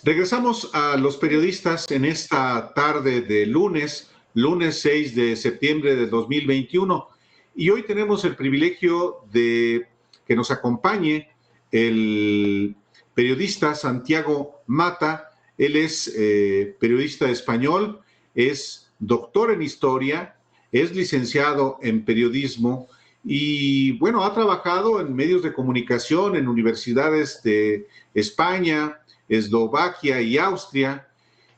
Regresamos a los periodistas en esta tarde de lunes 6 de septiembre de 2021. Y hoy tenemos el privilegio de que nos acompañe el periodista Santiago Mata. Él es periodista español, es doctor en historia, es licenciado en periodismo y, bueno, ha trabajado en medios de comunicación, en universidades de España, Eslovaquia y Austria,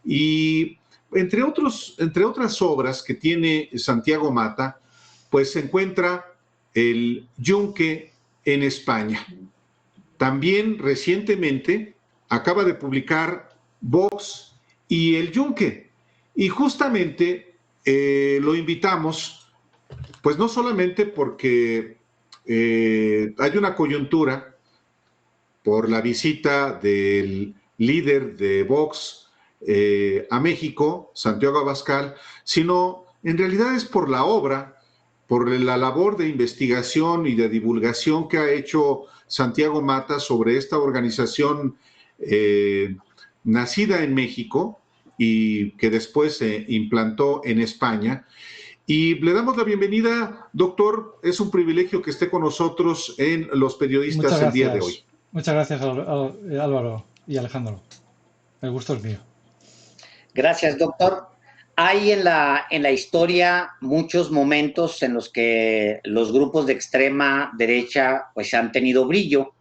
y entre otras obras que tiene Santiago Mata, pues se encuentra el Yunque en España. También recientemente acaba de publicar Vox y el Yunque, y justamente lo invitamos, pues no solamente porque hay una coyuntura por la visita del líder de Vox a México, Santiago Abascal, sino en realidad es por la obra, por la labor de investigación y de divulgación que ha hecho Santiago Mata sobre esta organización nacida en México y que después se implantó en España. Y le damos la bienvenida, doctor. Es un privilegio que esté con nosotros en Los Periodistas el día de hoy. Muchas gracias, Álvaro y Alejandro. El gusto es mío. Gracias, doctor. Hay en la historia muchos momentos en los que los grupos de extrema derecha pues han tenido brillo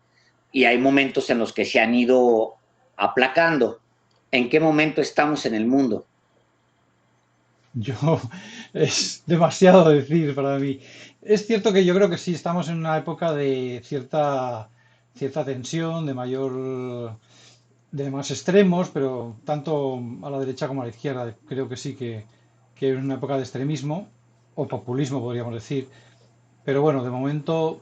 y hay momentos en los que se han ido aplacando. ¿En qué momento estamos en el mundo? Es demasiado decir para mí. Es cierto que yo creo que sí, estamos en una época de cierta tensión, de más extremos, pero tanto a la derecha como a la izquierda creo que sí que es una época de extremismo o populismo, podríamos decir. Pero bueno, de momento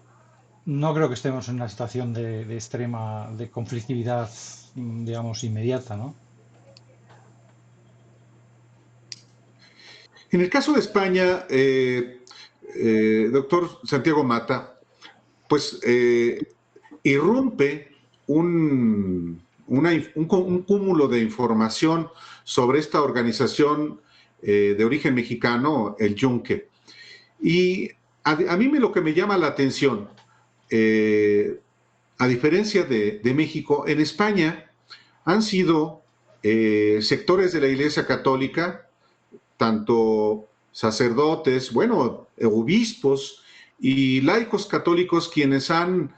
no creo que estemos en una situación de extrema, de conflictividad, digamos, inmediata, ¿no? En el caso de España, doctor Santiago Mata, pues irrumpe un cúmulo de información sobre esta organización de origen mexicano, el Yunque. Y a mí lo que me llama la atención, a diferencia de México, en España han sido sectores de la Iglesia Católica, tanto sacerdotes, bueno, obispos y laicos católicos quienes han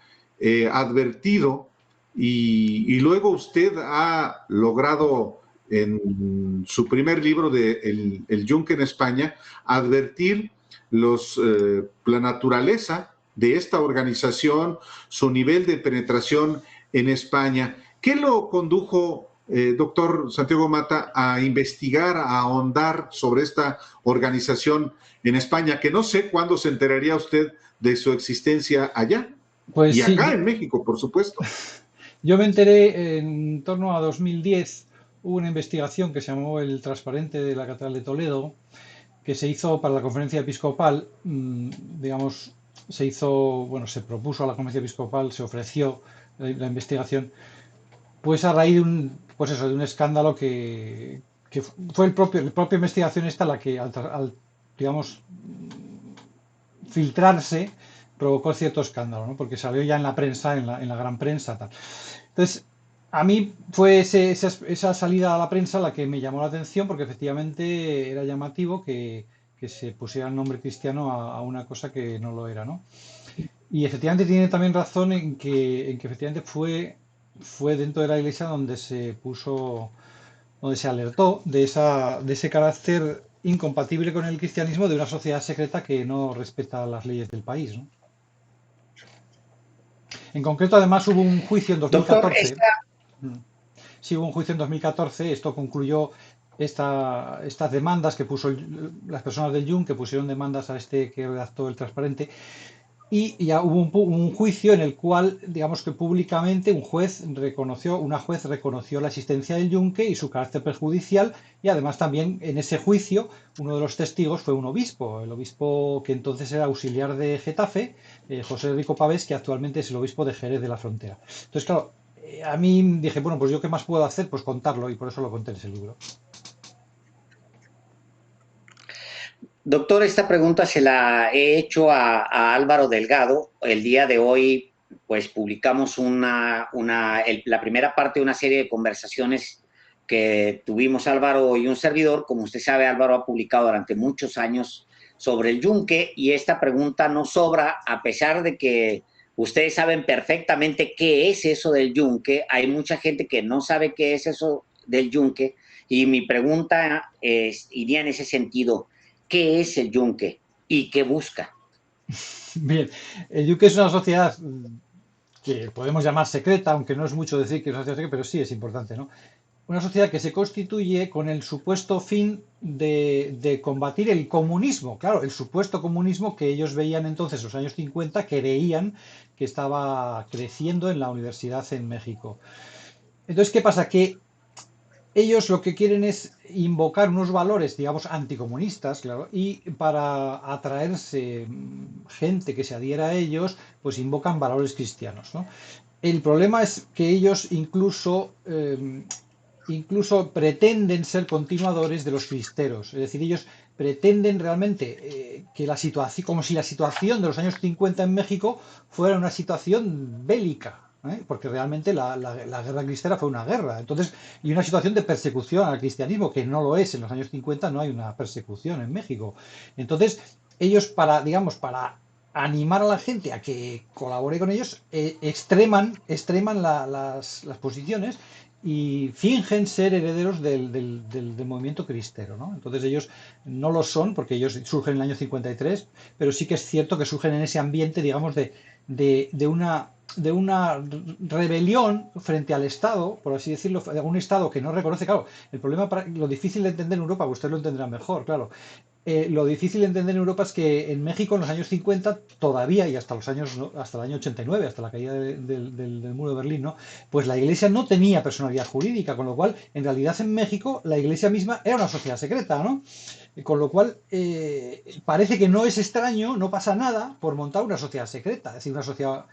advertido y luego usted ha logrado en su primer libro de El Yunque en España advertir la naturaleza de esta organización, su nivel de penetración en España. ¿Qué lo condujo, doctor Santiago Mata, a investigar, a ahondar sobre esta organización en España, que no sé cuándo se enteraría usted de su existencia allá? Pues y sí, acá en México, por supuesto. Yo me enteré en torno a 2010, hubo una investigación que se llamó El Transparente de la Catedral de Toledo, que se hizo para la conferencia episcopal, digamos, se propuso a la conferencia episcopal, se ofreció la investigación, pues a raíz de un escándalo que fue la propia investigación esta la que, digamos, filtrarse, provocó cierto escándalo, ¿no? Porque salió ya en la prensa, en la gran prensa, tal. Entonces, a mí fue esa salida a la prensa la que me llamó la atención, porque efectivamente era llamativo que se pusiera el nombre cristiano a una cosa que no lo era, ¿no? Y efectivamente tiene también razón en que efectivamente fue dentro de la iglesia donde se alertó de ese carácter incompatible con el cristianismo de una sociedad secreta que no respeta las leyes del país, ¿no? En concreto, además, hubo un juicio en 2014. Doctor, Sí, hubo un juicio en 2014. Esto concluyó estas demandas que puso las personas del Yunque, que pusieron demandas a este que redactó el transparente. Y ya hubo un juicio en el cual, digamos que públicamente una juez reconoció la existencia del Yunque y su carácter perjudicial, y además también en ese juicio uno de los testigos fue un obispo, el obispo que entonces era auxiliar de Getafe, José Rico Pavés, que actualmente es el obispo de Jerez de la Frontera. Entonces, claro, a mí dije, bueno, pues yo qué más puedo hacer, pues contarlo, y por eso lo conté en ese libro. Doctor, esta pregunta se la he hecho a Álvaro Delgado. El día de hoy, pues publicamos la primera parte de una serie de conversaciones que tuvimos Álvaro y un servidor. Como usted sabe, Álvaro ha publicado durante muchos años sobre el yunque y esta pregunta no sobra, a pesar de que ustedes saben perfectamente qué es eso del yunque. Hay mucha gente que no sabe qué es eso del yunque y mi pregunta iría en ese sentido. ¿Qué es el yunque y qué busca? Bien, el yunque es una sociedad que podemos llamar secreta, aunque no es mucho decir que es una sociedad secreta, pero sí es importante, ¿no? Una sociedad que se constituye con el supuesto fin de combatir el comunismo, claro, el supuesto comunismo que ellos veían entonces en los años 50, creían que estaba creciendo en la universidad en México. Entonces, ¿qué pasa? Que ellos lo que quieren es invocar unos valores, digamos, anticomunistas, claro, y para atraerse gente que se adhiera a ellos, pues invocan valores cristianos, ¿no? El problema es que ellos incluso pretenden ser continuadores de los cristeros, es decir, ellos pretenden realmente que la situación, como si la situación de los años 50 en México fuera una situación bélica, porque realmente la guerra cristera fue una guerra, entonces, y una situación de persecución al cristianismo, que no lo es en los años 50, no hay una persecución en México. Entonces, ellos digamos, para animar a la gente a que colabore con ellos, extreman las posiciones y fingen ser herederos del movimiento cristero, ¿no? Entonces ellos no lo son, porque ellos surgen en el año 53, pero sí que es cierto que surgen en ese ambiente, digamos, de una rebelión frente al Estado, por así decirlo, de un Estado que no reconoce, claro, el problema, lo difícil de entender en Europa, usted lo entenderá mejor, claro, lo difícil de entender en Europa es que en México en los años 50 todavía y hasta hasta el año 89, hasta la caída del muro de Berlín, ¿no? Pues la Iglesia no tenía personalidad jurídica, con lo cual en realidad en México la Iglesia misma era una sociedad secreta, ¿no? Con lo cual parece que no es extraño, no pasa nada por montar una sociedad secreta, es decir, una sociedad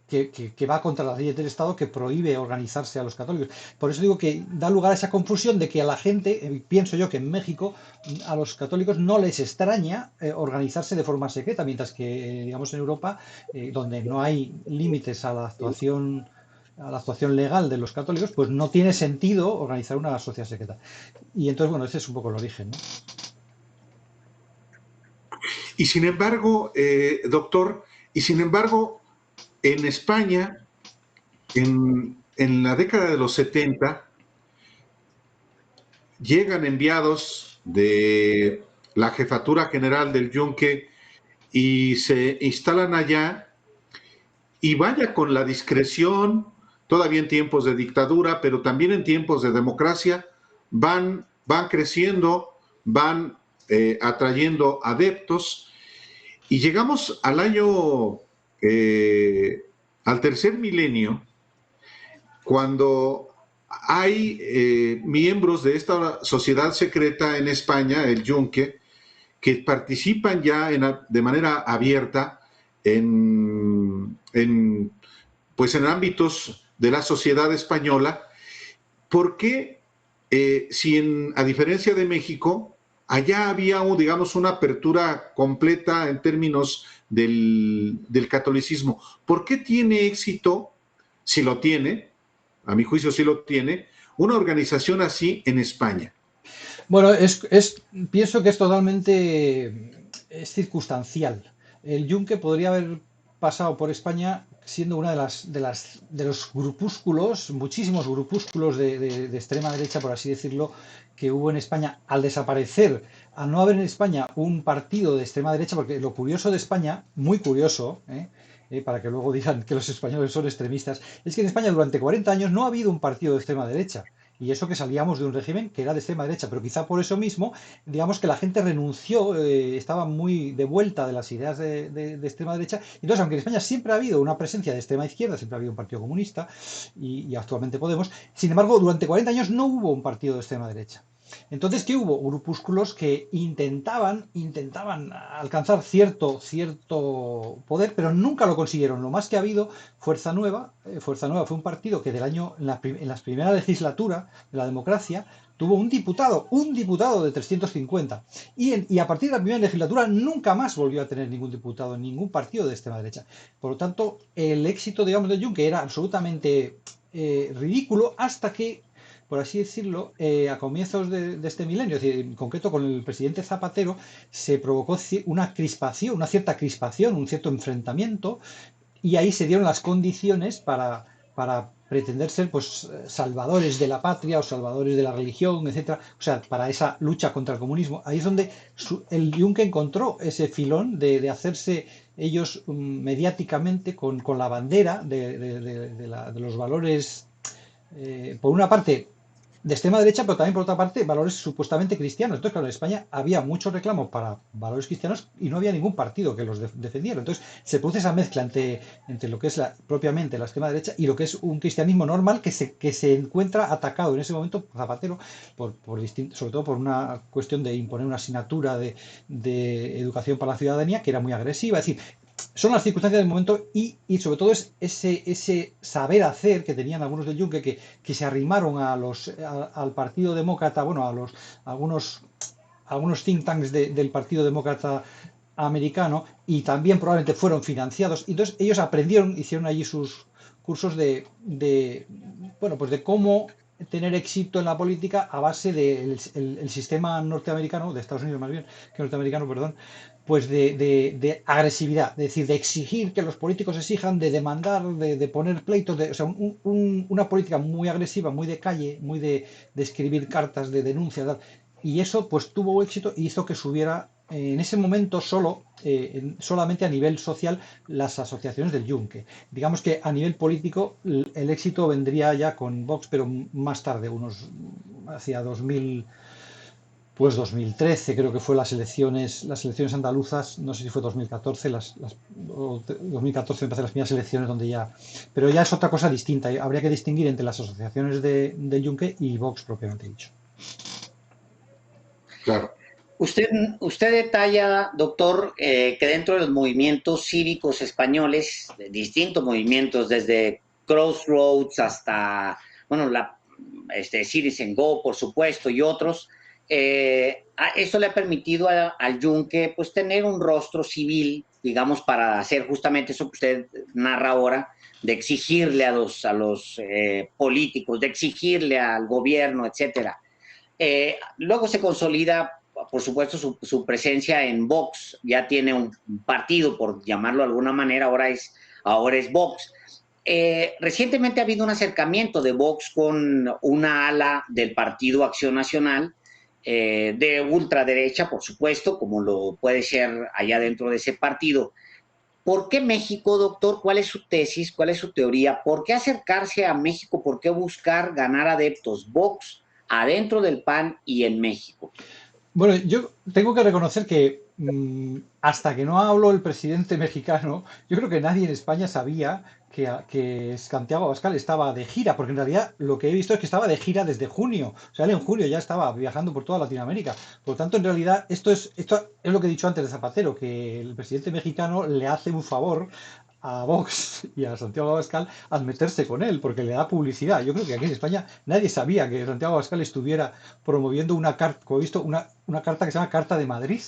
que va contra las leyes del Estado, que prohíbe organizarse a los católicos. Por eso digo que da lugar a esa confusión de que a la gente, pienso yo que en México a los católicos no les extraña organizarse de forma secreta, mientras que, digamos, en Europa, donde no hay límites a la actuación legal de los católicos, pues no tiene sentido organizar una sociedad secreta. Y entonces, bueno, ese es un poco el origen, ¿no? Y sin embargo, doctor, y sin embargo, en España, en la década de los 70, llegan enviados de la Jefatura General del Yunque y se instalan allá, y vaya con la discreción, todavía en tiempos de dictadura, pero también en tiempos de democracia, van creciendo, van atrayendo adeptos, y llegamos al tercer milenio, cuando hay miembros de esta sociedad secreta en España, el Yunque, que participan ya de manera abierta pues en ámbitos de la sociedad española. ¿Por qué, a diferencia de México, allá había, digamos, una apertura completa en términos del catolicismo? ¿Por qué tiene éxito, si lo tiene, a mi juicio sí lo tiene, una organización así en España? Bueno, pienso que es totalmente circunstancial. El Yunque podría haber pasado por España siendo una de los grupúsculos, muchísimos grupúsculos de extrema derecha, por así decirlo, que hubo en España. Al desaparecer, al no haber en España un partido de extrema derecha, porque lo curioso de España, muy curioso, para que luego digan que los españoles son extremistas, es que en España durante 40 años no ha habido un partido de extrema derecha. Y eso que salíamos de un régimen que era de extrema derecha, pero quizá por eso mismo, digamos que la gente renunció, estaba muy de vuelta de las ideas de extrema derecha. Entonces, aunque en España siempre ha habido una presencia de extrema izquierda, siempre ha habido un partido comunista y actualmente Podemos, sin embargo, durante 40 años no hubo un partido de extrema derecha. Entonces, ¿qué hubo? Grupúsculos que intentaban alcanzar cierto poder, pero nunca lo consiguieron. Lo más que ha habido, Fuerza Nueva fue un partido que en la primera legislatura de la democracia tuvo un diputado de 350. Y a partir de la primera legislatura nunca más volvió a tener ningún diputado en ningún partido de extrema derecha. Por lo tanto, el éxito, digamos, de Juncker era absolutamente ridículo hasta que, por así decirlo, a comienzos de este milenio, es decir, en concreto con el presidente Zapatero, se provocó una crispación, una cierta crispación, un cierto enfrentamiento, y ahí se dieron las condiciones para pretender ser pues salvadores de la patria o salvadores de la religión, etcétera, o sea, para esa lucha contra el comunismo. Ahí es donde el Juncker encontró ese filón de hacerse ellos mediáticamente con la bandera de los valores, por una parte, de extrema derecha, pero también por otra parte, valores supuestamente cristianos. Entonces, claro, en España había muchos reclamos para valores cristianos y no había ningún partido que los defendiera. Entonces, se produce esa mezcla entre lo que es propiamente la extrema derecha y lo que es un cristianismo normal que se encuentra atacado en ese momento por Zapatero, sobre todo por una cuestión de imponer una asignatura de educación para la ciudadanía que era muy agresiva. Es decir, son las circunstancias del momento y sobre todo es ese saber hacer que tenían algunos del Yunque que se arrimaron al Partido Demócrata, bueno, algunos think tanks del Partido Demócrata americano, y también probablemente fueron financiados. Y entonces ellos aprendieron, hicieron allí sus cursos bueno, pues de cómo tener éxito en la política a base del el sistema norteamericano, de Estados Unidos más bien, que norteamericano, perdón, pues de agresividad, es decir, de exigir que los políticos exijan, de demandar, de poner pleitos, o sea, una política muy agresiva, muy de calle, muy de escribir cartas de denuncia, tal. Y eso pues tuvo éxito y hizo que subiera en ese momento solamente a nivel social las asociaciones del Yunque. Digamos que a nivel político el éxito vendría ya con Vox, pero más tarde, hacia 2000, pues 2013 creo que fue las elecciones andaluzas, no sé si fue 2014, o 2014 me parece las primeras elecciones donde ya, pero ya es otra cosa distinta. Habría que distinguir entre las asociaciones del Yunque y Vox propiamente dicho. Claro. Usted detalla, doctor, que dentro de los movimientos cívicos españoles, de distintos movimientos, desde Crossroads hasta, bueno, Citizen Go, por supuesto, y otros, esto le ha permitido al Yunque pues tener un rostro civil, digamos, para hacer justamente eso que usted narra ahora, de exigirle a los políticos, de exigirle al gobierno, etcétera. Luego se consolida, por supuesto, su presencia en Vox. Ya tiene un partido, por llamarlo de alguna manera, ahora es Vox. Recientemente ha habido un acercamiento de Vox con una ala del Partido Acción Nacional, de ultraderecha, por supuesto, como lo puede ser allá dentro de ese partido. ¿Por qué México, doctor? ¿Cuál es su tesis? ¿Cuál es su teoría? ¿Por qué acercarse a México? ¿Por qué buscar ganar adeptos? Vox adentro del PAN y en México. Bueno, yo tengo que reconocer que hasta que no habló el presidente mexicano, yo creo que nadie en España sabía que Santiago Abascal estaba de gira, porque en realidad lo que he visto es que estaba de gira desde junio. O sea, él en junio ya estaba viajando por toda Latinoamérica. Por lo tanto, en realidad, esto es lo que he dicho antes de Zapatero, que el presidente mexicano le hace un favor a Vox y a Santiago Abascal al meterse con él, porque le da publicidad. Yo creo que aquí en España nadie sabía que Santiago Abascal estuviera promoviendo una carta, como he visto, una carta que se llama Carta de Madrid,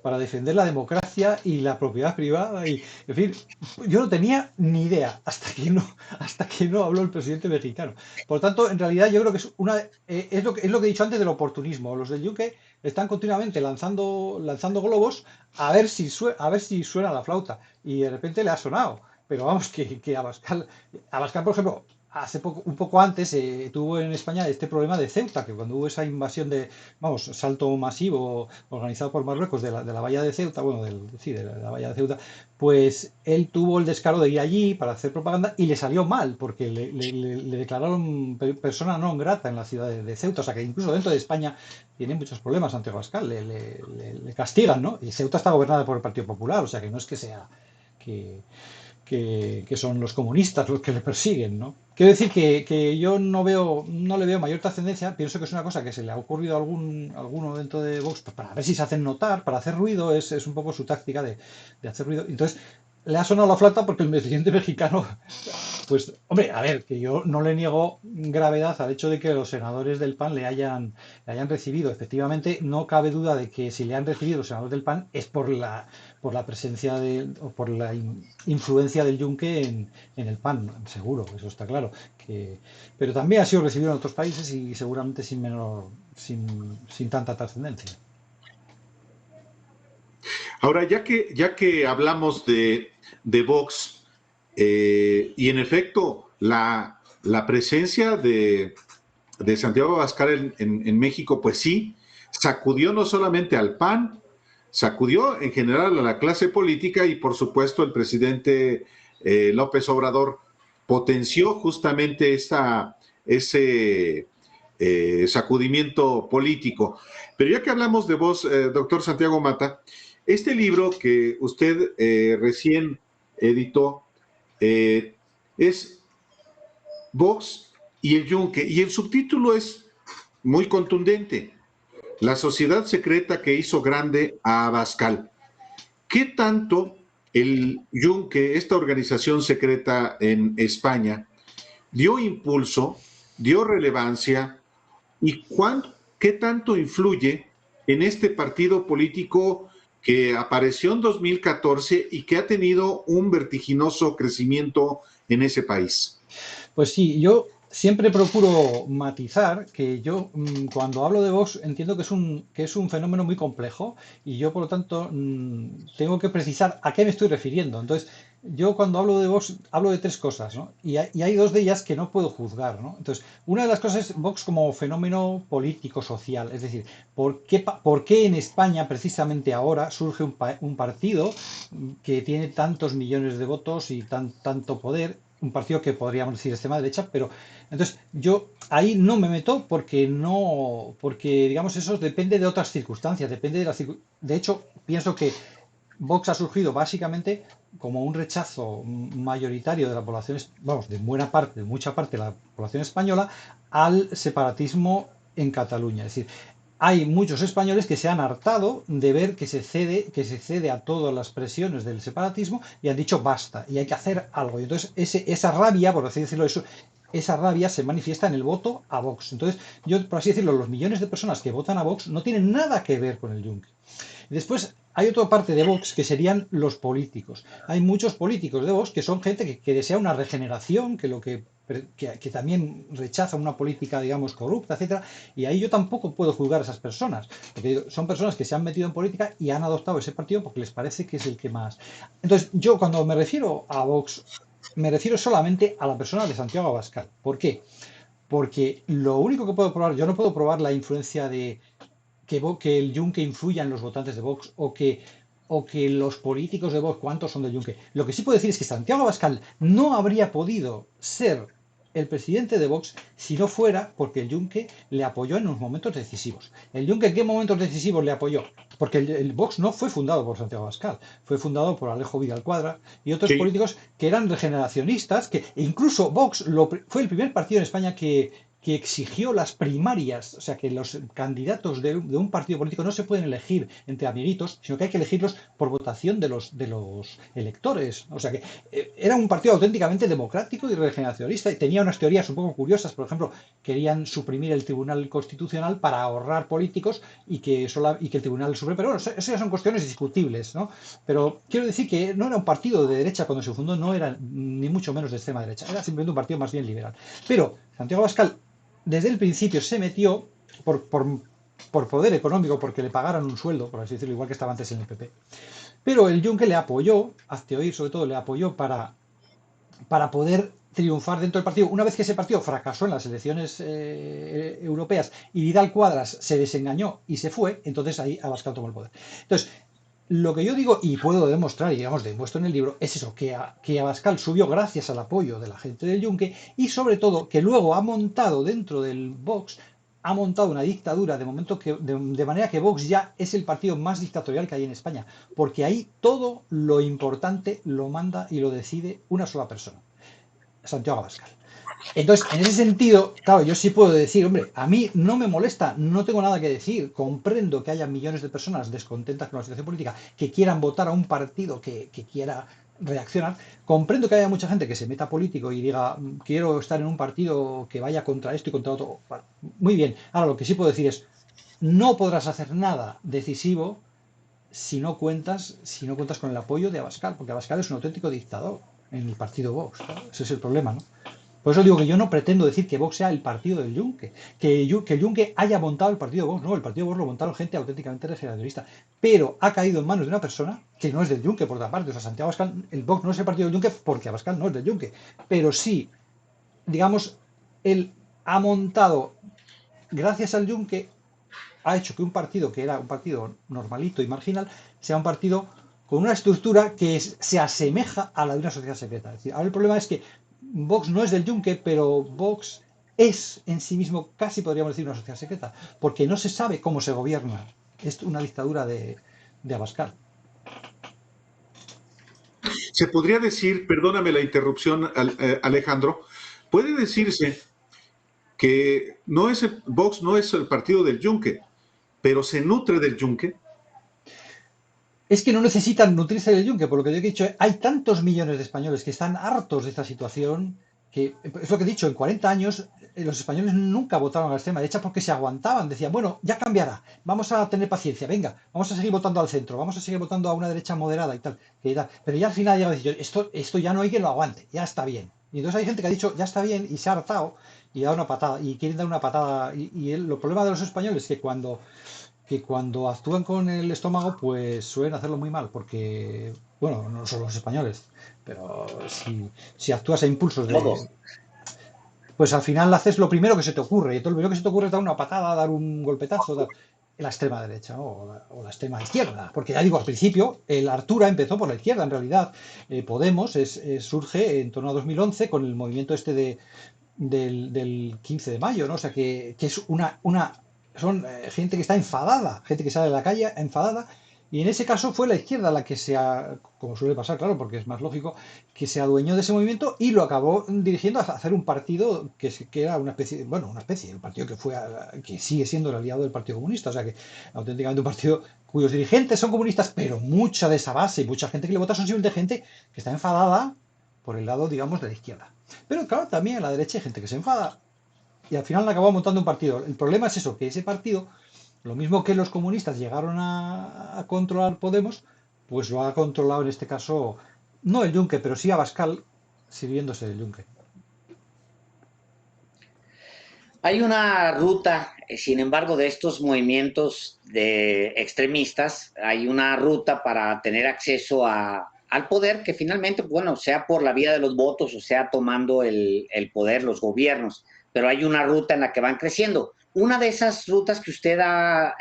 para defender la democracia y la propiedad privada. Y, en fin, yo no tenía ni idea hasta que no habló el presidente mexicano. Por lo tanto, en realidad yo creo que es lo que he dicho antes del oportunismo. Los del UK están continuamente lanzando globos a ver si suena la flauta, y de repente le ha sonado. Pero vamos, que Abascal, por ejemplo, un poco antes tuvo en España este problema de Ceuta, que cuando hubo esa invasión salto masivo organizado por Marruecos de la bahía de Ceuta, de la bahía de Ceuta, pues él tuvo el descaro de ir allí para hacer propaganda y le salió mal, porque le declararon persona non grata en la ciudad de Ceuta. O sea que incluso dentro de España tiene muchos problemas ante Abascal, le castigan, ¿no? Y Ceuta está gobernada por el Partido Popular, o sea que no es que sea que que son los comunistas los que le persiguen, ¿no? Quiero decir que yo no le veo mayor trascendencia, pienso que es una cosa que se le ha ocurrido a alguno dentro de Vox pues, para ver si se hacen notar, para hacer ruido, es un poco su táctica de hacer ruido. Entonces, le ha sonado la flauta porque el presidente mexicano, pues, hombre, a ver, que yo no le niego gravedad al hecho de que los senadores del PAN le hayan recibido. Efectivamente, no cabe duda de que si le han recibido los senadores del PAN es por la presencia o por la influencia del Yunque en el PAN, seguro, eso está claro. Pero también ha sido recibido en otros países y seguramente sin tanta trascendencia. Ahora, ya que hablamos de Vox, y en efecto, la presencia de Santiago Abascal en México, pues sí, sacudió no solamente al PAN, sacudió en general a la clase política y por supuesto el presidente López Obrador potenció justamente ese sacudimiento político. Pero ya que hablamos de vos, doctor Santiago Mata, este libro que usted recién editó es Vox y el Yunque, y el subtítulo es muy contundente: La sociedad secreta que hizo grande a Abascal. ¿Qué tanto el Yunque, esta organización secreta en España, dio impulso, dio relevancia y qué tanto influye en este partido político que apareció en 2014 y que ha tenido un vertiginoso crecimiento en ese país? Pues sí, yo siempre procuro matizar que yo cuando hablo de Vox entiendo que es un fenómeno muy complejo y yo por lo tanto tengo que precisar a qué me estoy refiriendo. Entonces, yo cuando hablo de Vox hablo de tres cosas, ¿no? Y hay dos de ellas que no puedo juzgar, ¿no? Entonces, una de las cosas es Vox como fenómeno político social, es decir, ¿por qué en España precisamente ahora surge un partido que tiene tantos millones de votos y tanto poder? Un partido que podríamos decir extrema derecha, pero entonces yo ahí no me meto porque digamos eso depende de otras circunstancias, depende de de hecho, pienso que Vox ha surgido básicamente como un rechazo mayoritario de la población, vamos, de buena parte, de mucha parte de la población española al separatismo en Cataluña. Es decir, hay muchos españoles que se han hartado de ver que se cede a todas las presiones del separatismo y han dicho basta y hay que hacer algo. Y entonces esa rabia, por así decirlo, esa rabia se manifiesta en el voto a Vox. Entonces, yo, por así decirlo, los millones de personas que votan a Vox no tienen nada que ver con el Yunque. Después hay otra parte de Vox que serían los políticos. Hay muchos políticos de Vox que son gente que desea una regeneración, que también rechaza una política, digamos, corrupta, etcétera. Y ahí yo tampoco puedo juzgar a esas personas, porque son personas que se han metido en política y han adoptado ese partido porque les parece que es el que más. Entonces, yo cuando me refiero a Vox, me refiero solamente a la persona de Santiago Abascal. ¿Por qué? Porque lo único que puedo probar, yo no puedo probar la influencia de que el Yunque influya en los votantes de Vox o que los políticos de Vox, cuántos son del Yunque. Lo que sí puedo decir es que Santiago Abascal no habría podido ser el presidente de Vox si no fuera porque el Yunque le apoyó en los momentos decisivos. ¿El Yunque en qué momentos decisivos le apoyó? Porque el Vox no fue fundado por Santiago Abascal, fue fundado por Alejo Vidal Cuadra y otros Sí. políticos que eran regeneracionistas, que incluso Vox fue el primer partido en España que exigió las primarias, o sea que los candidatos de un partido político no se pueden elegir entre amiguitos, sino que hay que elegirlos por votación de los electores. O sea que era un partido auténticamente democrático y regeneracionista y tenía unas teorías un poco curiosas. Por ejemplo, querían suprimir el Tribunal Constitucional para ahorrar políticos y que el Tribunal Supremo. Pero bueno, eso ya son cuestiones discutibles, ¿no? Pero quiero decir que no era un partido de derecha cuando se fundó, no era ni mucho menos de extrema derecha, era simplemente un partido más bien liberal. Pero Santiago Abascal desde el principio se metió por poder económico, porque le pagaron un sueldo, por así decirlo, igual que estaba antes en el PP. Pero el Juncker le apoyó, hazte oír sobre todo, le apoyó para poder triunfar dentro del partido. Una vez que ese partido fracasó en las elecciones europeas y Vidal Cuadras se desengañó y se fue, entonces ahí Abascal tomó el poder. Entonces, lo que yo digo, y puedo demostrar, y digamos, demuestro en el libro, es eso, que Abascal subió gracias al apoyo de la gente del Yunque y sobre todo que luego ha montado dentro del Vox ha montado una dictadura de manera que Vox ya es el partido más dictatorial que hay en España, porque ahí todo lo importante lo manda y lo decide una sola persona, Santiago Abascal. Entonces, en ese sentido, claro, yo sí puedo decir, hombre, a mí no me molesta, no tengo nada que decir, comprendo que haya millones de personas descontentas con la situación política que quieran votar a un partido que quiera reaccionar, comprendo que haya mucha gente que se meta político y diga, quiero estar en un partido que vaya contra esto y contra otro. Bueno, muy bien, ahora lo que sí puedo decir es, no podrás hacer nada decisivo si no cuentas con el apoyo de Abascal, porque Abascal es un auténtico dictador en el partido Vox, ¿no? Ese es el problema, ¿no? Por eso digo que yo no pretendo decir que Vox sea el partido del Yunque, que el Yunque haya montado el partido Vox, no, el partido Vox lo montaron gente auténticamente regionalista, pero ha caído en manos de una persona que no es del Yunque, por otra parte. O sea, Santiago Abascal, el Vox no es el partido del Yunque porque Abascal no es del Yunque, pero sí, digamos, él ha montado, gracias al Yunque, ha hecho que un partido que era un partido normalito y marginal sea un partido con una estructura que se asemeja a la de una sociedad secreta. Es decir, ahora el problema es que Vox no es del Yunque, pero Vox es en sí mismo, casi podríamos decir, una sociedad secreta, porque no se sabe cómo se gobierna. Es una dictadura de Abascal. Se podría decir, perdóname la interrupción, Alejandro, puede decirse que Vox no es el partido del Yunque, pero se nutre del Yunque. Es que no necesitan nutrirse del Yunque, por lo que yo he dicho, hay tantos millones de españoles que están hartos de esta situación, que es lo que he dicho, en 40 años los españoles nunca votaron a la extrema derecha porque se aguantaban, decían, bueno, ya cambiará, vamos a tener paciencia, venga, vamos a seguir votando al centro, vamos a seguir votando a una derecha moderada y tal, pero ya al final llega a decir, esto ya no hay quien lo aguante, ya está bien. Y entonces hay gente que ha dicho, ya está bien, y se ha hartado, y da una patada, y quieren dar una patada, el problema de los españoles es que cuando actúan con el estómago, pues suelen hacerlo muy mal, porque, bueno, no solo los españoles, pero si actúas a impulsos Todos. pues al final haces lo primero que se te ocurre, y todo lo primero que se te ocurre es dar una patada, dar un golpetazo, dar la extrema derecha, ¿no? o la extrema izquierda, porque ya digo, al principio, el Artura empezó por la izquierda, en realidad. Podemos surge en torno a 2011 con el movimiento del 15 de mayo, ¿no? O sea, que es son gente que está enfadada, gente que sale a la calle enfadada, y en ese caso fue la izquierda la que como suele pasar, claro, porque es más lógico, que se adueñó de ese movimiento y lo acabó dirigiendo a hacer un partido que era el partido que sigue siendo el aliado del Partido Comunista, o sea que auténticamente un partido cuyos dirigentes son comunistas, pero mucha de esa base y mucha gente que le vota son simplemente gente que está enfadada por el lado, digamos, de la izquierda. Pero claro, también en la derecha hay gente que se enfada y al final acabó montando un partido. El problema es eso, que ese partido, lo mismo que los comunistas llegaron a controlar Podemos, pues lo ha controlado en este caso, no el Yunque, pero sí Abascal sirviéndose del Yunque. Hay una ruta, sin embargo, de estos movimientos de extremistas, hay una ruta para tener acceso al poder que finalmente, bueno, sea por la vía de los votos o sea tomando el poder los gobiernos, pero hay una ruta en la que van creciendo. Una de esas rutas que usted ha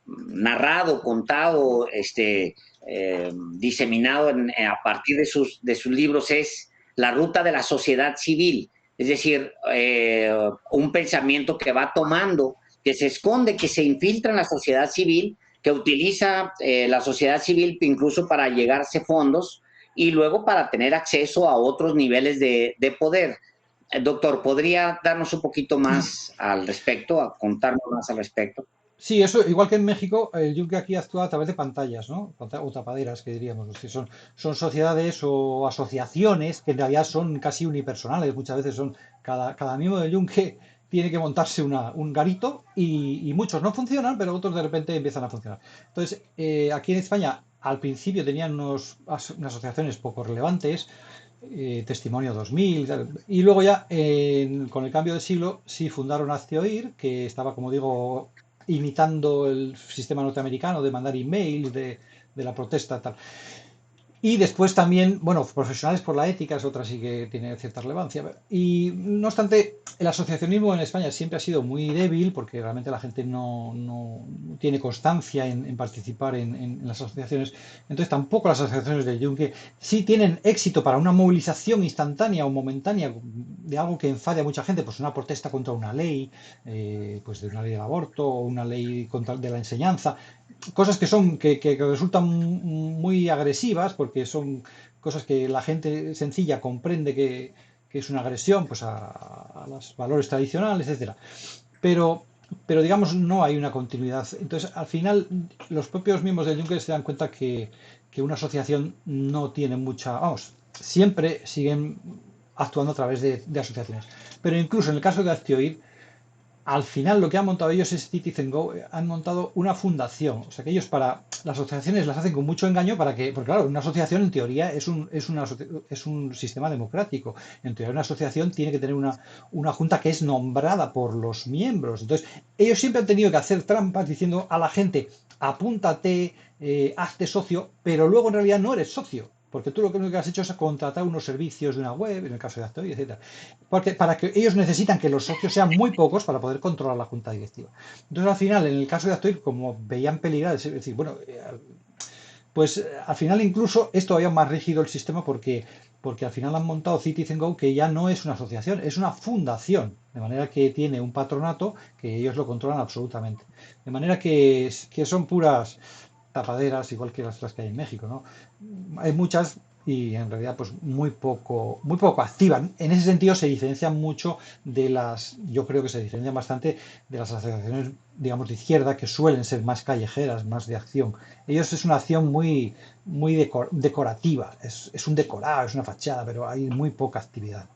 narrado, contado, diseminado a partir de sus libros es la ruta de la sociedad civil. Es decir, un pensamiento que va tomando, que se esconde, que se infiltra en la sociedad civil, que utiliza la sociedad civil incluso para llegarse fondos y luego para tener acceso a otros niveles de poder. Doctor, ¿podría darnos un poquito más al respecto, a contarnos más al respecto? Sí, eso, igual que en México, el Yunque aquí actúa a través de pantallas, ¿no? O tapaderas, que diríamos. Es decir, son sociedades o asociaciones que en realidad son casi unipersonales. Muchas veces cada miembro del Yunque tiene que montarse un garito y muchos no funcionan, pero otros de repente empiezan a funcionar. Entonces, aquí en España, al principio tenían unas asociaciones poco relevantes, Testimonio 2000, y luego ya, con el cambio de siglo, sí fundaron Hazte Oír, que estaba, como digo, imitando el sistema norteamericano de mandar emails de la protesta tal. Y después también, bueno, profesionales por la ética es otra sí que tiene cierta relevancia. Y no obstante, el asociacionismo en España siempre ha sido muy débil porque realmente la gente no tiene constancia en participar en las asociaciones. Entonces tampoco las asociaciones del Yunque sí tienen éxito para una movilización instantánea o momentánea de algo que enfade a mucha gente, pues una protesta contra una ley, pues de una ley del aborto o una ley contra, de la enseñanza, cosas que son que resultan muy agresivas porque son cosas que la gente sencilla comprende que es una agresión pues a los valores tradicionales, etcétera. Pero pero digamos no hay una continuidad. Entonces, al final, los propios miembros del Juncker se dan cuenta que una asociación no tiene mucha, vamos, siempre siguen actuando a través de asociaciones. Pero incluso en el caso de Actioid, al final lo que han montado ellos es Citizen Go, han montado una fundación, o sea que ellos para las asociaciones las hacen con mucho engaño para que, porque claro, una asociación en teoría es un sistema democrático, en teoría una asociación tiene que tener una junta que es nombrada por los miembros, entonces ellos siempre han tenido que hacer trampas diciendo a la gente, apúntate, hazte socio, pero luego en realidad no eres socio, porque tú lo único que has hecho es contratar unos servicios de una web, en el caso de Actoy, etcétera. Porque para que ellos necesitan que los socios sean muy pocos para poder controlar la junta directiva. Entonces, al final, en el caso de Actoy, como veían peligrar, es decir, bueno, pues al final incluso es todavía más rígido el sistema porque al final han montado Citizen Go que ya no es una asociación, es una fundación, de manera que tiene un patronato que ellos lo controlan absolutamente. De manera que son puras tapaderas, igual que las que hay en México, ¿no? Hay muchas y en realidad pues muy poco activan. En ese sentido se diferencian mucho de las, yo creo que se diferencian bastante de las asociaciones, digamos, de izquierda, que suelen ser más callejeras, más de acción. Ellos es una acción muy decorativa, es un decorado, es una fachada, pero hay muy poca actividad.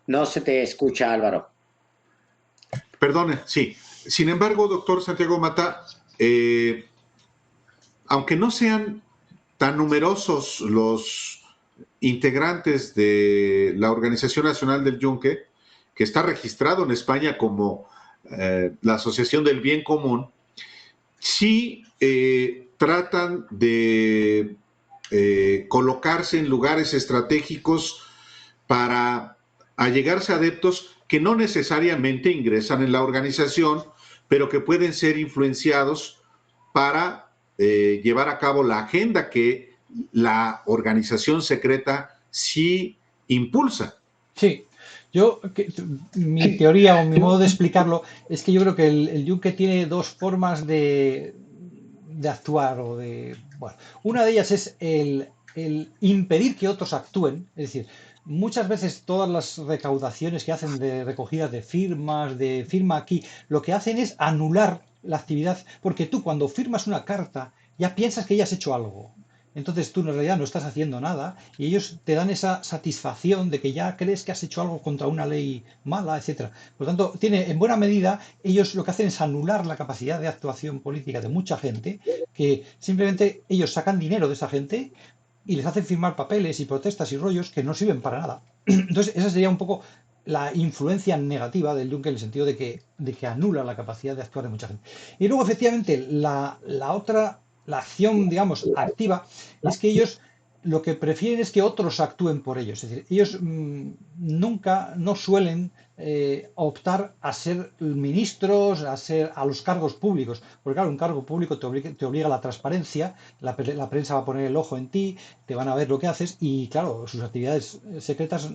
No se te escucha, Álvaro. Perdone, sí. Sin embargo, doctor Santiago Mata, aunque no sean tan numerosos los integrantes de la Organización Nacional del Yunque, que está registrado en España como la Asociación del Bien Común, sí tratan de colocarse en lugares estratégicos para allegarse a adeptos que no necesariamente ingresan en la organización, pero que pueden ser influenciados para llevar a cabo la agenda que la organización secreta sí impulsa. Sí, yo, mi teoría o mi modo de explicarlo es que yo creo que el yunque tiene dos formas de actuar o de, bueno, una de ellas es el impedir que otros actúen, es decir, muchas veces todas las recaudaciones que hacen de recogidas de firmas, de firma aquí, lo que hacen es anular la actividad, porque tú cuando firmas una carta ya piensas que ya has hecho algo. Entonces tú en realidad no estás haciendo nada y ellos te dan esa satisfacción de que ya crees que has hecho algo contra una ley mala, etcétera. Por lo tanto, tiene en buena medida ellos lo que hacen es anular la capacidad de actuación política de mucha gente, que simplemente ellos sacan dinero de esa gente y les hacen firmar papeles y protestas y rollos que no sirven para nada. Entonces, esa sería un poco la influencia negativa del Juncker en el sentido de que anula la capacidad de actuar de mucha gente. Y luego, efectivamente, la otra, la acción, digamos, activa, es que ellos lo que prefieren es que otros actúen por ellos. Es decir, ellos nunca, no suelen optar a ser ministros, a los cargos públicos. Porque claro, un cargo público te obliga a la transparencia, la prensa va a poner el ojo en ti, te van a ver lo que haces y claro, sus actividades secretas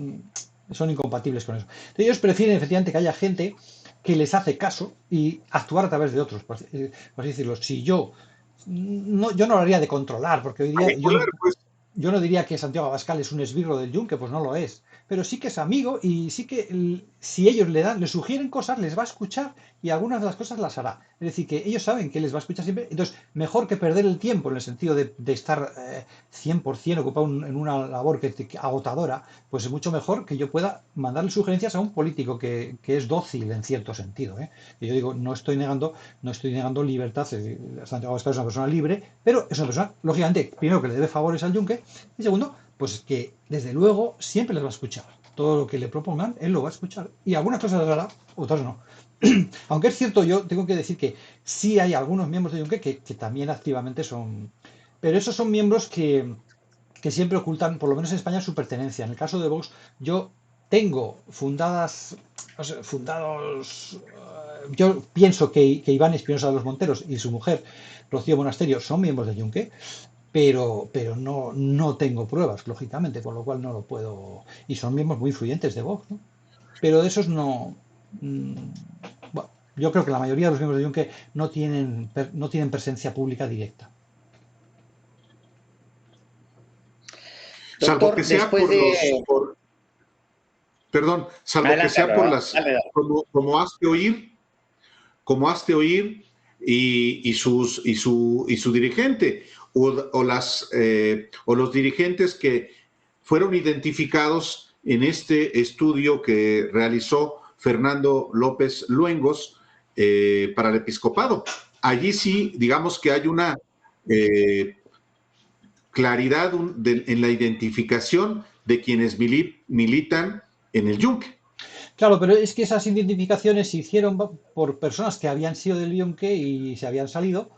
son incompatibles con eso. Entonces, ellos prefieren efectivamente que haya gente que les hace caso y actuar a través de otros, por así decirlo. Si yo no lo haría de controlar, porque hoy día yo no diría que Santiago Abascal es un esbirro del Yunque, pues no lo es. Pero sí que es amigo y sí que si ellos le sugieren cosas, les va a escuchar y algunas de las cosas las hará. Es decir, que ellos saben que les va a escuchar siempre. Entonces, mejor que perder el tiempo en el sentido de estar 100% ocupado en una labor que agotadora, pues es mucho mejor que yo pueda mandarle sugerencias a un político que es dócil en cierto sentido. Y yo digo, no estoy negando libertad. Santiago Abascal es una persona libre, pero es una persona, lógicamente, primero que le debe favores al Yunque y segundo, pues que desde luego siempre les va a escuchar. Todo lo que le propongan, él lo va a escuchar. Y algunas cosas las hará, otras no. Aunque es cierto, yo tengo que decir que sí hay algunos miembros de Yunque que también activamente son... Pero esos son miembros que siempre ocultan, por lo menos en España, su pertenencia. En el caso de Vox, yo tengo fundadas, o sea, fundados, yo pienso que Iván Espinosa de los Monteros y su mujer, Rocío Monasterio, son miembros de Yunque, pero no tengo pruebas, lógicamente, con lo cual no lo puedo. Y son miembros muy influyentes de Vox, ¿no? Pero de esos no. mm, bueno, yo creo que la mayoría de los miembros de Yunque no tienen presencia pública directa. Salvo que Doctor, sea después de... perdón, salvo que Adelante, sea por Álvaro, las, dale, dale. como hazte oír y su dirigente, o los dirigentes que fueron identificados en este estudio que realizó Fernando López Luengos para el episcopado. Allí sí, digamos que hay una eh, claridad en la identificación de quienes militan en el Yunque. Claro, pero es que esas identificaciones se hicieron por personas que habían sido del Yunque y se habían salido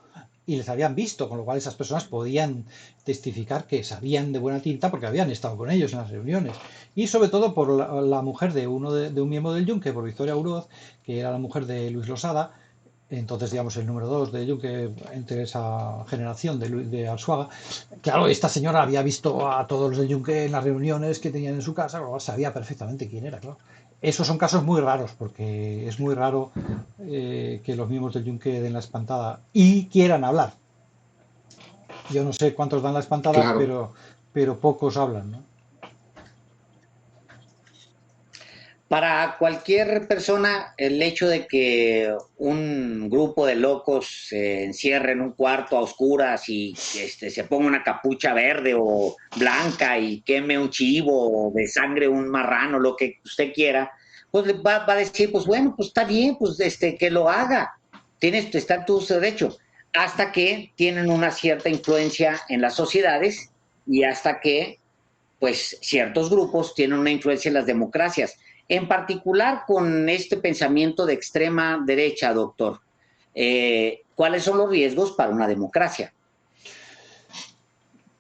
y les habían visto, con lo cual esas personas podían testificar que sabían de buena tinta porque habían estado con ellos en las reuniones. Y sobre todo por la mujer de un miembro del Yunque, por Victoria Uroz, que era la mujer de Luis Losada, entonces digamos el número 2 de Yunque entre esa generación de Arzuaga. Claro, esta señora había visto a todos los del Yunque en las reuniones que tenían en su casa, con lo cual sabía perfectamente quién era, claro. Esos son casos muy raros, porque es muy raro que los miembros del Yunque den la espantada y quieran hablar. Yo no sé cuántos dan la espantada, Claro. pero pocos hablan, ¿no? Para cualquier persona, el hecho de que un grupo de locos se encierre en un cuarto a oscuras y se ponga una capucha verde o blanca y queme un chivo o de sangre un marrano, lo que usted quiera, pues va a decir, pues bueno, pues está bien, pues que lo haga. Está en tu derecho. Hasta que tienen una cierta influencia en las sociedades y hasta que pues ciertos grupos tienen una influencia en las democracias, en particular con este pensamiento de extrema derecha, doctor. ¿Cuáles son los riesgos para una democracia?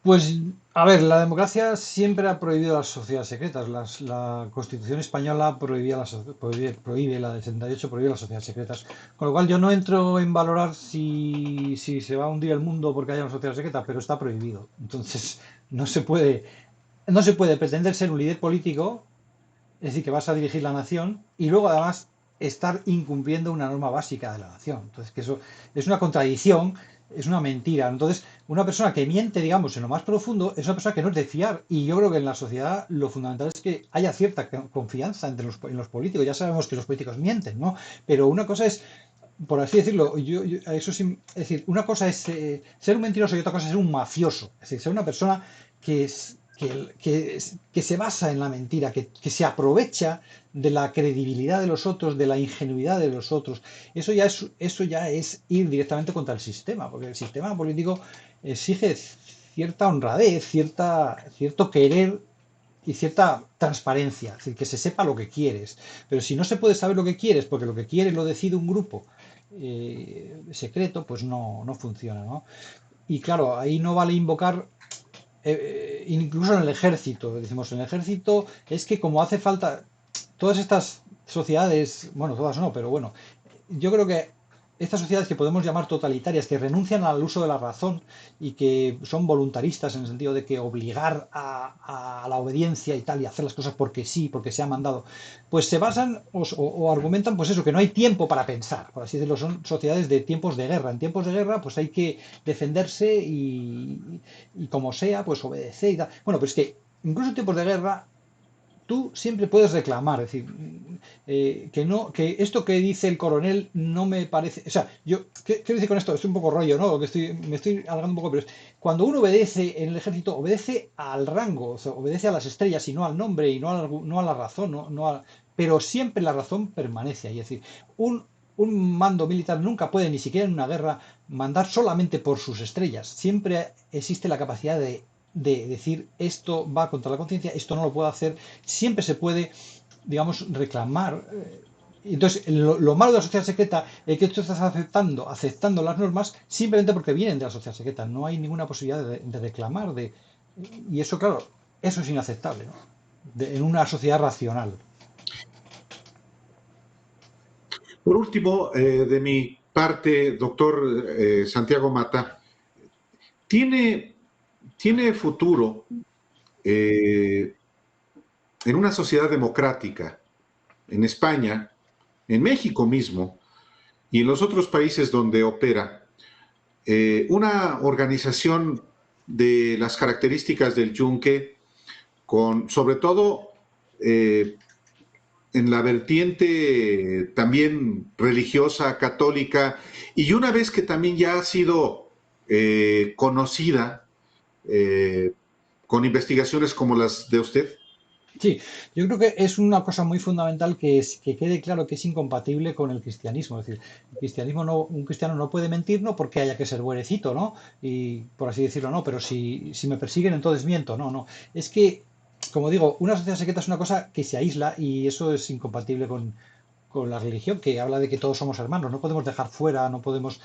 Pues, a ver, la democracia siempre ha prohibido las sociedades secretas. La Constitución española prohíbe, la del 78 prohíbe las sociedades secretas. Con lo cual yo no entro en valorar si se va a hundir el mundo porque haya una sociedad secreta, pero está prohibido. Entonces, no se puede, no se puede pretender ser un líder político, es decir, que vas a dirigir la nación y luego además estar incumpliendo una norma básica de la nación. Entonces, que eso es una contradicción, es una mentira. Entonces, una persona que miente, digamos, en lo más profundo, es una persona que no es de fiar. Y yo creo que en la sociedad lo fundamental es que haya cierta confianza en los políticos. Ya sabemos que los políticos mienten, ¿no? Pero una cosa es, por así decirlo, eso sí, es decir, una cosa es ser un mentiroso y otra cosa es ser un mafioso. Es decir, ser una persona que es que se basa en la mentira, que se aprovecha de la credibilidad de los otros, de la ingenuidad de los otros. Eso ya es ir directamente contra el sistema, porque el sistema político exige cierta honradez, cierto querer y cierta transparencia, es decir, que se sepa lo que quieres. Pero si no se puede saber lo que quieres, porque lo que quieres lo decide un grupo secreto, pues no funciona, ¿no? Y claro, ahí no vale invocar incluso en el ejército, decimos, en el ejército es que como hace falta todas estas sociedades, bueno, todas no, pero bueno, yo creo que estas sociedades que podemos llamar totalitarias, que renuncian al uso de la razón y que son voluntaristas en el sentido de que obligar a la obediencia y tal, y hacer las cosas porque sí, porque se ha mandado, pues se basan o argumentan, pues eso, que no hay tiempo para pensar, por así decirlo, son sociedades de tiempos de guerra. En tiempos de guerra, pues hay que defenderse y como sea, pues obedecer y tal. Bueno, pues es que incluso en tiempos de guerra tú siempre puedes reclamar, es decir, que no, que esto que dice el coronel no me parece, o sea, yo, ¿qué quiero decir con esto? Estoy un poco rollo, ¿no? Me estoy alargando un poco, pero es, cuando uno obedece en el ejército, obedece al rango, o sea, obedece a las estrellas y no al nombre y no a la razón, pero siempre la razón permanece ahí, es decir, un mando militar nunca puede, ni siquiera en una guerra, mandar solamente por sus estrellas, siempre existe la capacidad de decir esto va contra la conciencia, esto no lo puedo hacer, siempre se puede, digamos, reclamar Entonces, lo malo de la sociedad secreta es que tú estás aceptando las normas simplemente porque vienen de la sociedad secreta. No hay ninguna posibilidad de reclamar. Y eso, claro, eso es inaceptable, ¿no? En una sociedad racional. Por último, de mi parte, doctor Santiago Mata, ¿tiene, tiene futuro en una sociedad democrática, en España, en México mismo y en los otros países donde opera, una organización de las características del Yunque, con sobre todo en la vertiente también religiosa, católica, y una vez que también ya ha sido conocida eh, con investigaciones como las de usted? Sí, yo creo que es una cosa muy fundamental que quede claro que es incompatible con el cristianismo. Es decir, un cristiano no puede mentir no porque haya que ser buenecito, ¿no? Y por así decirlo, no, pero si me persiguen entonces miento, no, no. Es que, como digo, una sociedad secreta es una cosa que se aísla y eso es incompatible con la religión, que habla de que todos somos hermanos. No podemos dejar fuera, no podemos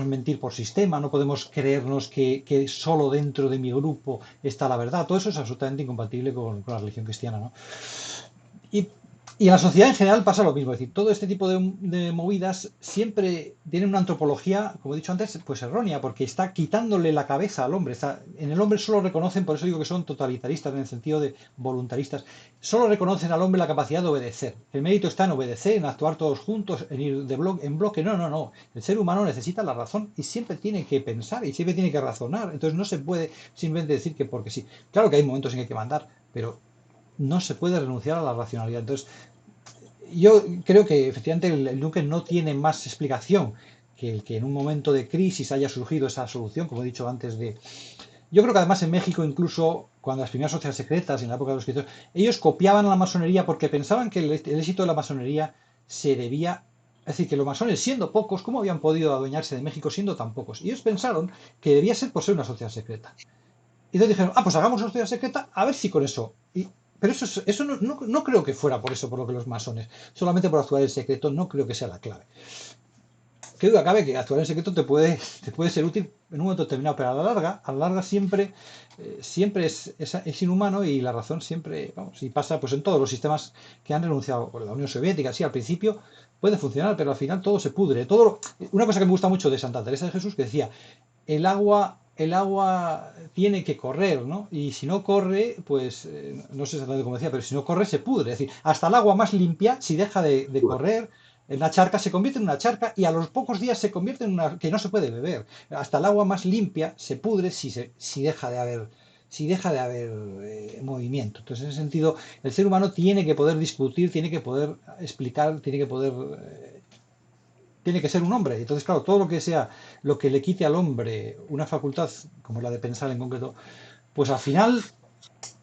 mentir por sistema, no podemos creernos que solo dentro de mi grupo está la verdad. Todo eso es absolutamente incompatible con la religión cristiana, ¿no? Y, y en la sociedad en general pasa lo mismo, es decir, todo este tipo de movidas siempre tienen una antropología, como he dicho antes, pues errónea, porque está quitándole la cabeza al hombre. En el hombre solo reconocen, por eso digo que son totalitaristas en el sentido de voluntaristas, solo reconocen al hombre la capacidad de obedecer. El mérito está en obedecer, en actuar todos juntos, en ir en bloque. No, no, no. El ser humano necesita la razón y siempre tiene que pensar y siempre tiene que razonar. Entonces no se puede simplemente decir que porque sí. Claro que hay momentos en que hay que mandar, pero no se puede renunciar a la racionalidad. Entonces, yo creo que efectivamente el Duque no tiene más explicación que el que en un momento de crisis haya surgido esa solución, como he dicho antes de... Yo creo que además en México, incluso cuando las primeras sociedades secretas, en la época de los escritores, ellos copiaban a la masonería porque pensaban que el éxito de la masonería se debía... Es decir, que los masones, siendo pocos, ¿cómo habían podido adueñarse de México siendo tan pocos? Y ellos pensaron que debía ser por ser una sociedad secreta. Y entonces dijeron, pues hagamos una sociedad secreta, a ver si con eso. Pero eso no creo que fuera por eso, por lo que los masones, solamente por actuar en secreto, no creo que sea la clave. Que duda cabe que actuar en secreto te puede ser útil en un momento determinado, pero a la larga siempre es inhumano y la razón siempre, vamos, y pasa pues en todos los sistemas que han renunciado, por la Unión Soviética, sí, al principio puede funcionar, pero al final todo se pudre. Una cosa que me gusta mucho de Santa Teresa de Jesús que decía, el agua tiene que correr, ¿no? Y si no corre, pues, no sé exactamente cómo decía, pero si no corre se pudre. Es decir, hasta el agua más limpia, si deja de correr, en la charca se convierte en una charca y a los pocos días se convierte en una que no se puede beber. Hasta el agua más limpia se pudre si deja de haber movimiento. Entonces, en ese sentido, el ser humano tiene que poder discutir, tiene que poder explicar, tiene que ser un hombre. Entonces, claro, todo lo que sea lo que le quite al hombre una facultad como la de pensar en concreto, pues al final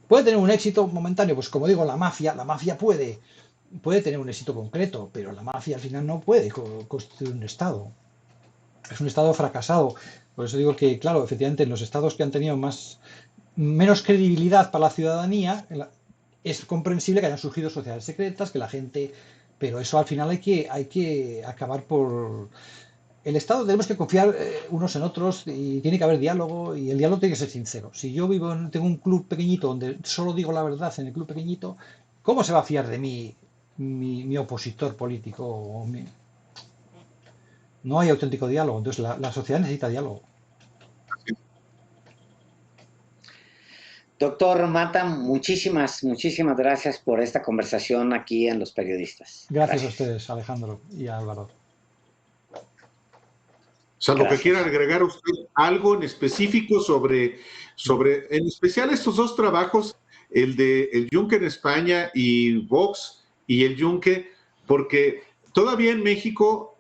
puede tener un éxito momentáneo. Pues como digo, la mafia puede tener un éxito concreto, pero la mafia al final no puede constituir un Estado. Es un Estado fracasado. Por eso digo que, claro, efectivamente, en los estados que han tenido menos credibilidad para la ciudadanía, es comprensible que hayan surgido sociedades secretas, que la gente... Pero eso al final hay que acabar por... El Estado tenemos que confiar unos en otros y tiene que haber diálogo y el diálogo tiene que ser sincero. Si yo tengo un club pequeñito donde solo digo la verdad en el club pequeñito, ¿cómo se va a fiar de mí mi opositor político? No hay auténtico diálogo. Entonces la sociedad necesita diálogo. Doctor Mata, muchísimas, muchísimas gracias por esta conversación aquí en Los Periodistas. Gracias a Gracias. ustedes, Alejandro y a Álvaro. Salvo que quiera Gracias. agregar usted algo en específico en especial estos dos trabajos, el de El Yunque en España y Vox y El Yunque, porque todavía en México,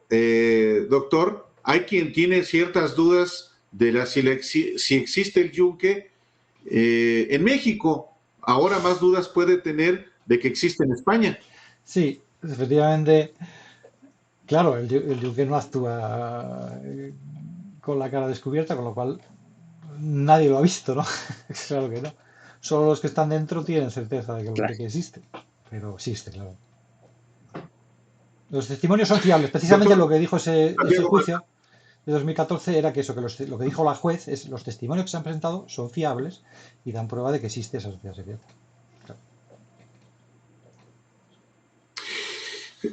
doctor, hay quien tiene ciertas dudas de si existe el Yunque en México. Ahora más dudas puede tener de que existe en España. Sí, efectivamente, claro, el yunque no actúa con la cara descubierta, con lo cual nadie lo ha visto, ¿no? Claro que no. Solo los que están dentro tienen certeza de que Claro. existe, pero existe, claro. Los testimonios son fiables. Precisamente Doctor lo que dijo ese Santiago Mata, juicio de 2014 era que eso, que lo que dijo la juez es los testimonios que se han presentado son fiables y dan prueba de que existe esa sociedad secreta. Claro.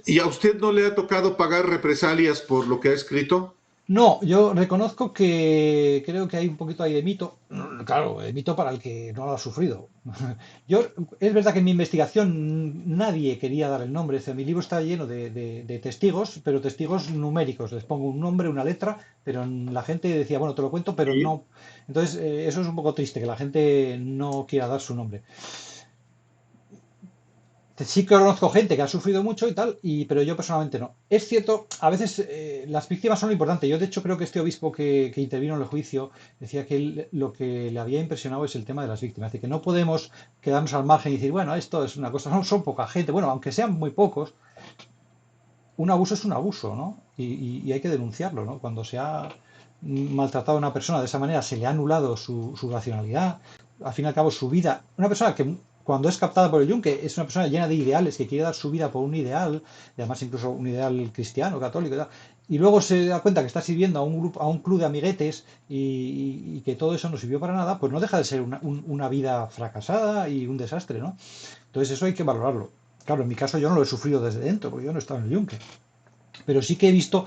¿y a usted no le ha tocado pagar represalias por lo que ha escrito? No, yo reconozco que creo que hay un poquito ahí de mito. Claro, de mito para el que no lo ha sufrido. Yo, es verdad que en mi investigación nadie quería dar el nombre. O sea, mi libro está lleno de testigos, pero testigos numéricos. Les pongo un nombre, una letra, pero la gente decía, bueno, te lo cuento, pero Sí. no. Entonces, eso es un poco triste, que la gente no quiera dar su nombre. Sí que conozco gente que ha sufrido mucho y tal, pero yo personalmente no. Es cierto, a veces las víctimas son lo importante. Yo, de hecho, creo que este obispo que intervino en el juicio decía que lo que le había impresionado es el tema de las víctimas. Es decir, que no podemos quedarnos al margen y decir, bueno, esto es una cosa, son poca gente. Bueno, aunque sean muy pocos, un abuso es un abuso, ¿no? Y hay que denunciarlo, ¿no? Cuando se ha maltratado a una persona de esa manera, se le ha anulado su racionalidad, al fin y al cabo su vida. Una persona que cuando es captada por el yunque es una persona llena de ideales, que quiere dar su vida por un ideal, y además incluso un ideal cristiano, católico y tal, y luego se da cuenta que está sirviendo a un grupo, a un club de amiguetes y que todo eso no sirvió para nada, pues no deja de ser una vida fracasada y un desastre, ¿no? Entonces eso hay que valorarlo. Claro, en mi caso yo no lo he sufrido desde dentro, porque yo no he estado en el yunque. Pero sí que he visto,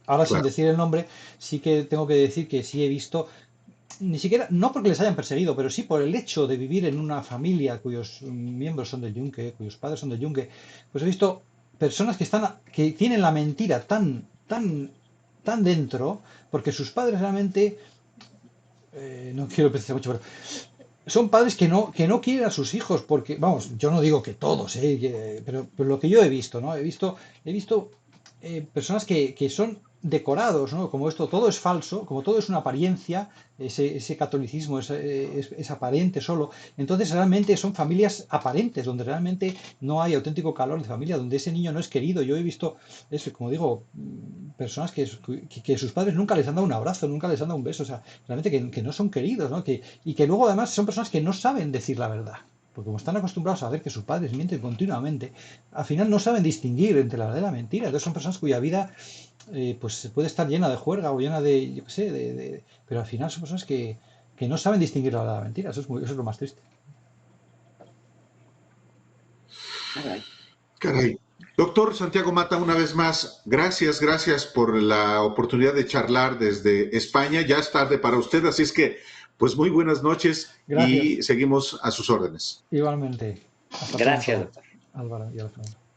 ahora sin Claro. decir el nombre, sí que tengo que decir que sí he visto, ni siquiera, no porque les hayan perseguido, pero sí por el hecho de vivir en una familia cuyos miembros son del yunque, cuyos padres son del yunque, pues he visto personas que tienen la mentira tan dentro, porque sus padres realmente, no quiero precisar mucho, pero son padres que no quieren a sus hijos, porque, vamos, yo no digo que todos, pero lo que yo he visto, ¿no? He visto personas que son decorados, ¿no? Como esto todo es falso, como todo es una apariencia, ese catolicismo es aparente solo. Entonces realmente son familias aparentes, donde realmente no hay auténtico calor de familia, donde ese niño no es querido. Yo he visto eso, como digo, personas que sus padres nunca les han dado un abrazo, nunca les han dado un beso, o sea, realmente que no son queridos, ¿no? Y que luego además son personas que no saben decir la verdad. Porque como están acostumbrados a ver que sus padres mienten continuamente, al final no saben distinguir entre la verdad y la mentira. Entonces son personas cuya vida pues puede estar llena de juerga o llena de, yo qué sé, pero al final son personas que no saben distinguir la verdad de la mentira. Eso es lo más triste. Caray. Caray. Doctor Santiago Mata, una vez más, gracias por la oportunidad de charlar desde España. Ya es tarde para usted, así es que, pues muy buenas noches Gracias. y seguimos a sus órdenes. Igualmente. Hasta Gracias, pronto, doctor. Álvaro y Alejandro.